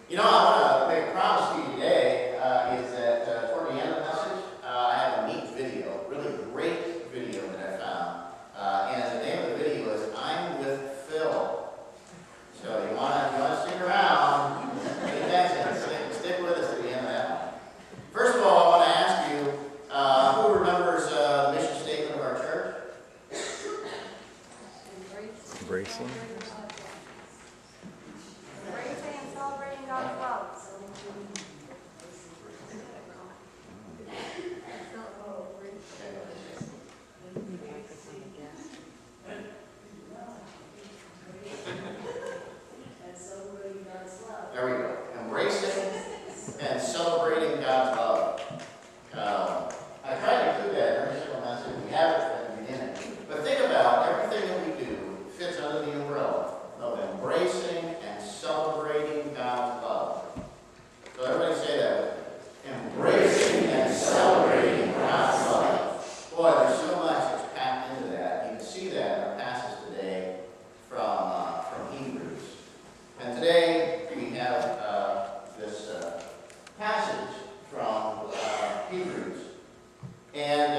You know, I want to make a promise to you today is that toward the end of the message, I have a neat video, really great video that I found. And the name of the video is I'm with Phil. So you want to stick around, pay attention, stick with us at the end of that one. First of all, I want to ask you, who remembers the mission statement of our church? Embracing. Embracing and celebrating God's love. There we go. Embracing and celebrating God's love. I tried to include that in every single message. We have it at the beginning. But think about everything that we do fits under the umbrella of embracing and celebrating God's love. So everybody say that with me. Embracing and celebrating God's love. Boy, there's so much that's packed into that. You can see that in our passage today from Hebrews. And today we have this passage from Hebrews. And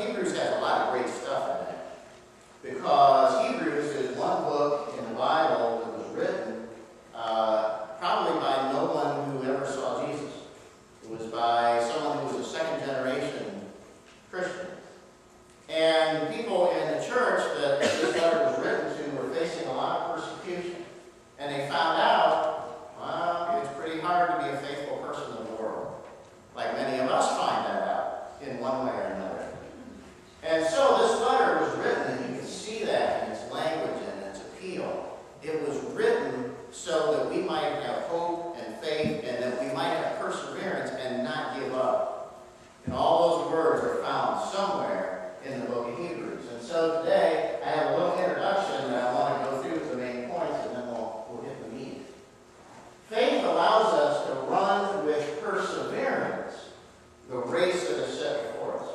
Hebrews has a lot of great stuff in it. Because Hebrews is one book in the Bible that was written probably by no one who ever saw Jesus. It was by someone who was a second generation Christian. And people in the church that this letter was written to were facing a lot of persecution. And they found out, well, it's pretty hard to be a faithful person in the world. Like many of us find that out in one way or another. And so this letter was written, and you can see that in its language and its appeal. It was written so that we might have hope and faith, and that we might have perseverance and not give up. And all those words are found somewhere in the book of Hebrews. And so today, I have a little introduction that I want to go through the main points, and then we'll hit the meat. Faith allows us to run with perseverance the race that is set before us.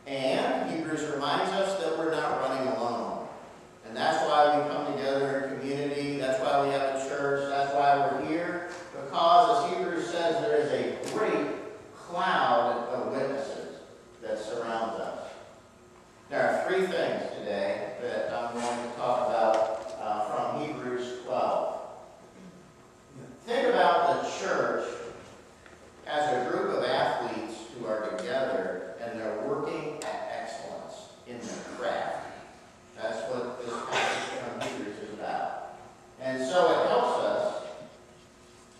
And Hebrews reminds us that we're not running alone. And that's why we come together in community. That's why we have a church. That's why we're here. Because, as Hebrews says, there is a great cloud of witnesses that surrounds us. There are three things today that I'm going to talk about from Hebrews 12. Think about the church as a group of athletes who are together and they're working at excellence in their craft. That's what this passage from Hebrews is about. And so it helps us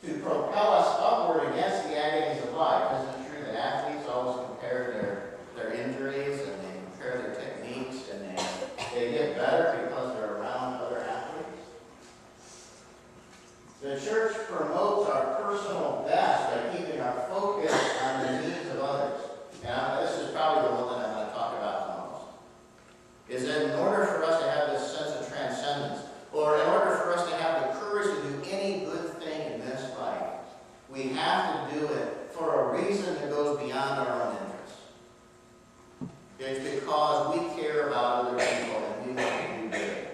to propel us upward against the agonies of life. Isn't it true that athletes always compare their injuries and they compare their techniques and they get better because they're around other athletes? The church promotes our personal best by keeping our focus on the needs of others. Now, this is probably the one that I'm going to talk about the most. Is that in order for us to have this sense of transcendence, or in order for us to have the courage to do any good thing in this life, we have to do it for a reason that goes beyond our own interests. It's because we care about other people and we want to do good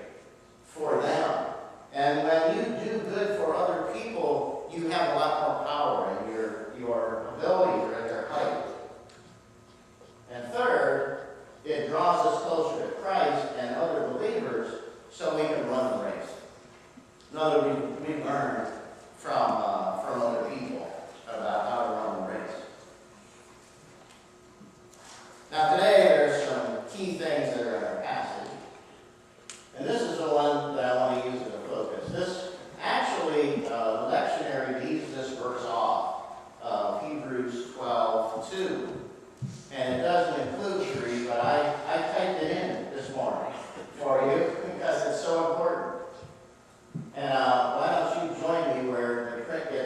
for them. And when you do good for other people, you have a lot more power and your abilities are at their height. And third, it draws us closer to Christ and other believers so we can run the race. In other words, we learn from other people about how to run the race. Now today there's some key things that are in our passage. And this is the one that I want to use as a focus. This actually, the lectionary leaves this verse off of Hebrews 12:2. And it doesn't include 3, but I typed it in this morning for you because it's so important. And why don't you join me where the print gets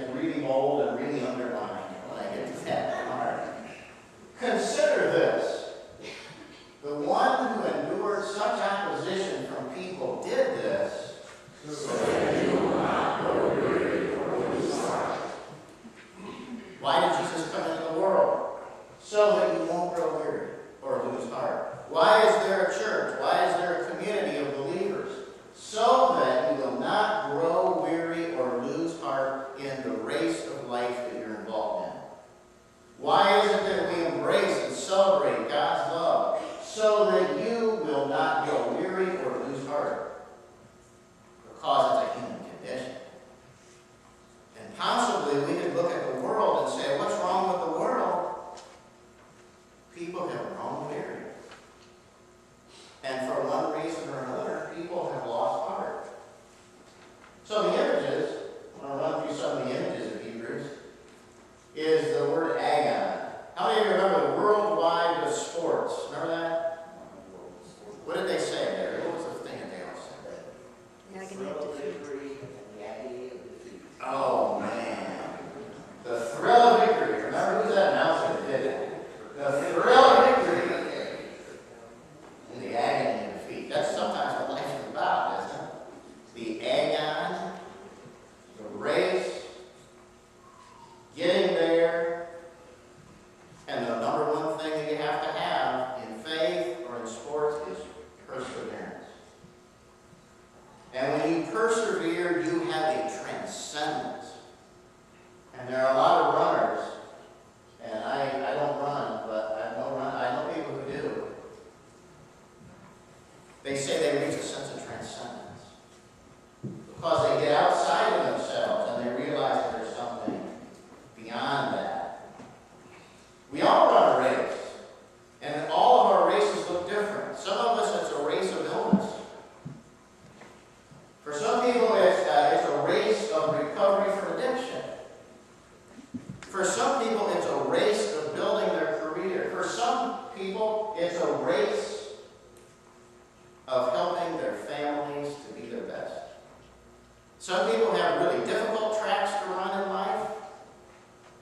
have really difficult tracks to run in life,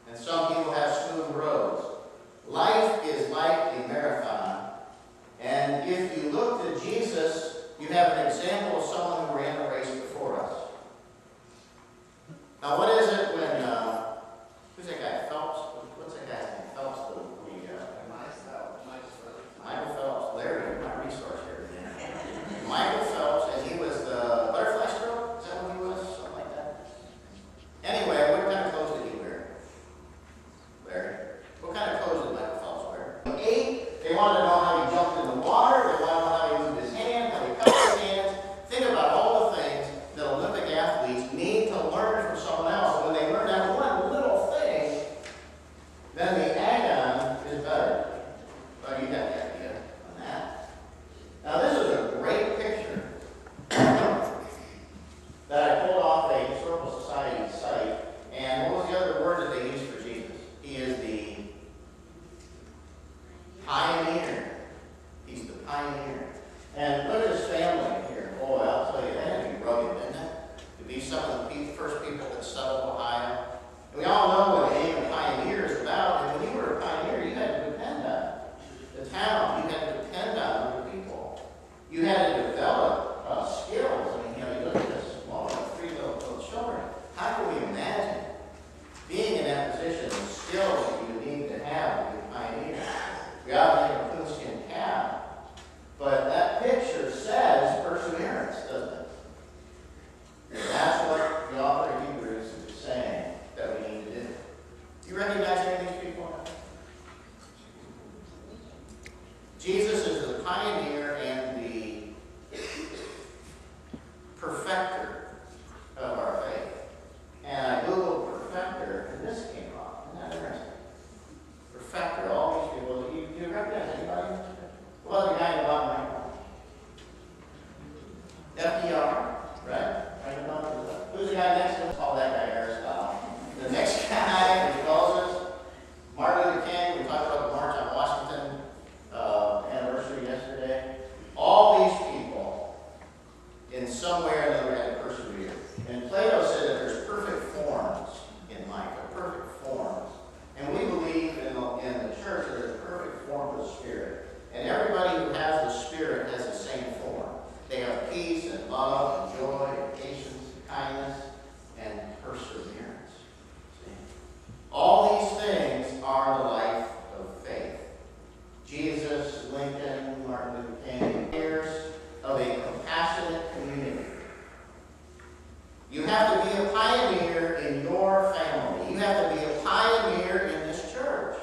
and some people have smooth roads. Life is like a marathon, and if you look to Jesus, you have an example of someone who ran the race before us. Now, what is it when, who's that guy, Phelps? What's that guy's name? Phelps, Michael Phelps. Larry, my resource here again. Michael Phelps, and he was the butterfly stroke? Is that what he was? Something like that? Anyway, what kind of clothes did he wear? Larry? What kind of clothes did Michael Phelps wear? He ate. They wanted to know how he jumped in the water. They wanted to know how he moved his hand, how he cupped his hands. Think about all the things that Olympic athletes need to learn from someone else. When they learn that one little thing, then the agon is better. Well, you got the idea on that. Now, this is a great picture that I pulled off a Historical Society site. And what was the other word that they used for Jesus? He is the pioneer. He's the pioneer. And look at his family here. Boy, I'll tell you, that had to be rugged, didn't it? To be some of the first people that settled Ohio. And we all know what the name of pioneer is about. And when you were a pioneer, you had to depend on the town. You had to depend on other people. You had to develop skills. I mean, you look at this small, 3 little children. How can we imagine being in that position, the skills that you need to have to be a pioneer? We often think of a coonskin cap, but that picture says perseverance, doesn't it? And that's what the author of Hebrews is saying that we need to do. Do you recognize any of these people? Jesus is the pioneer and the perfecter of our faith. And I Googled perfecter, and this came up. Isn't that interesting? Perfecter, all these people. Do you recognize anybody? What about the guy in the bottom right? FDR, right? Who's the guy next to him? Call that guy Aristotle. The next guy, he calls us Martin Luther King. We talked about the March on Washington anniversary yesterday. All these people, in some way or another, had to persevere. And Plato said that there's perfect forms in life, perfect forms. And we believe in the church that there's a perfect form of the Spirit. And everybody who has the Spirit has the same form. They have peace and love and joy and patience and kindness and perseverance. See? All these things are the life of faith. Jesus, Lincoln, Martin Luther King, years of a compassionate community. You have to be a pioneer in your family. You have to be a pioneer in this church.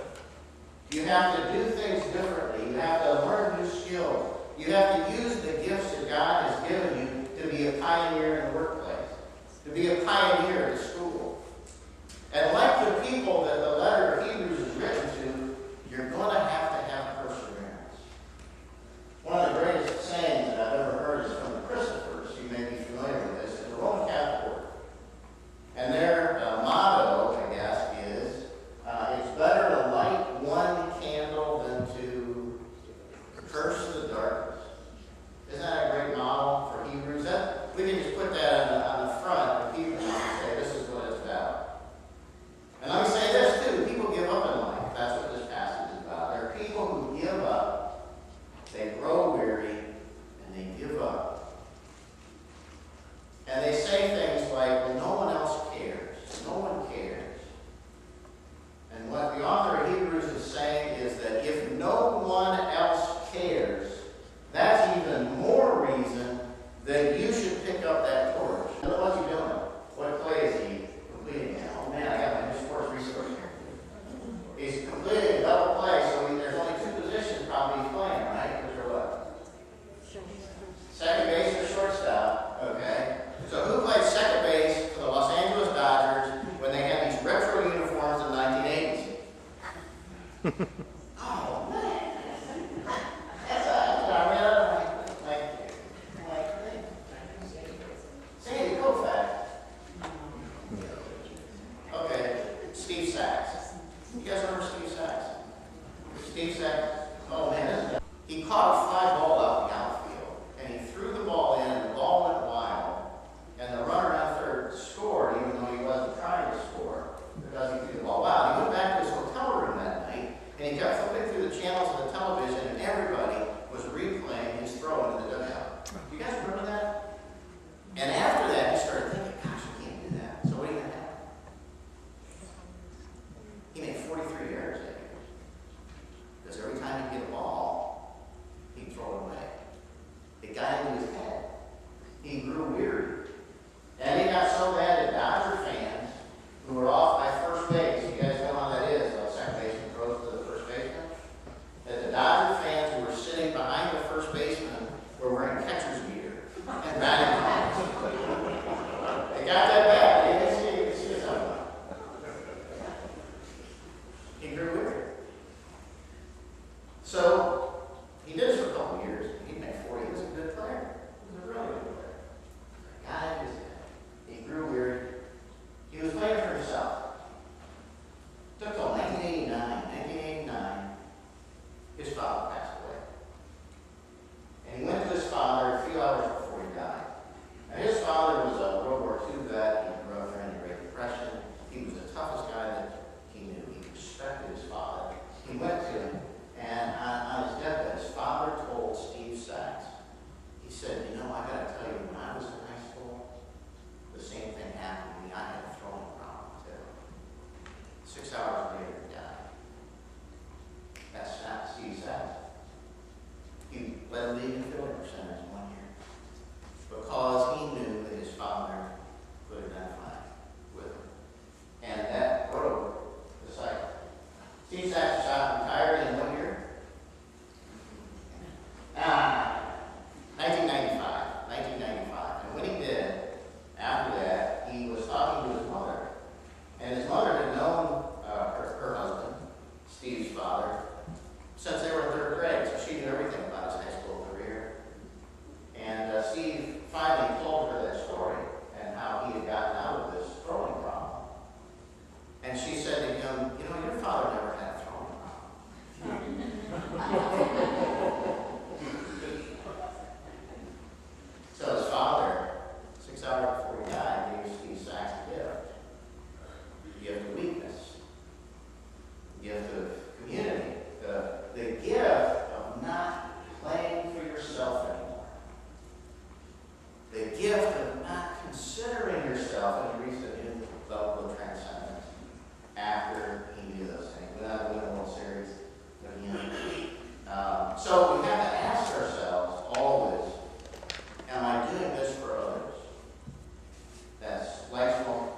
You have to do things differently. You have to learn new skills. You have to use the gifts that God has given you to be a pioneer in the workplace, to be a pioneer at school. And like the people that the letter of Hebrews is written to, you're going to have perseverance. One of the greatest sayings that I've ever heard is from the Christophers. You may be familiar with this. It's a Roman Catholic order. And their motto, I guess, is, it's better to light one candle than to curse the darkness. Isn't that a great model for Hebrews? We can just put that on the front of Hebrews and say, this is what it's about. And let me say this, too. People give up in life. That's what this passage is about. There are people who give up. They grow weary, and they give up. And they say things like, well, no one else cares. No one cares. And what the author of Hebrews is saying is that if no one else cares, that's even more reason that you should pick up that torch. And look what's he doing? What play is he completing now? Oh man, I got my new sports resource here. He's completing a double play, so there's only 2 positions probably he's playing, right? Which are what? Second base or shortstop. Okay. So who played second base for the Los Angeles Dodgers when they had these retro uniforms in the 1980s?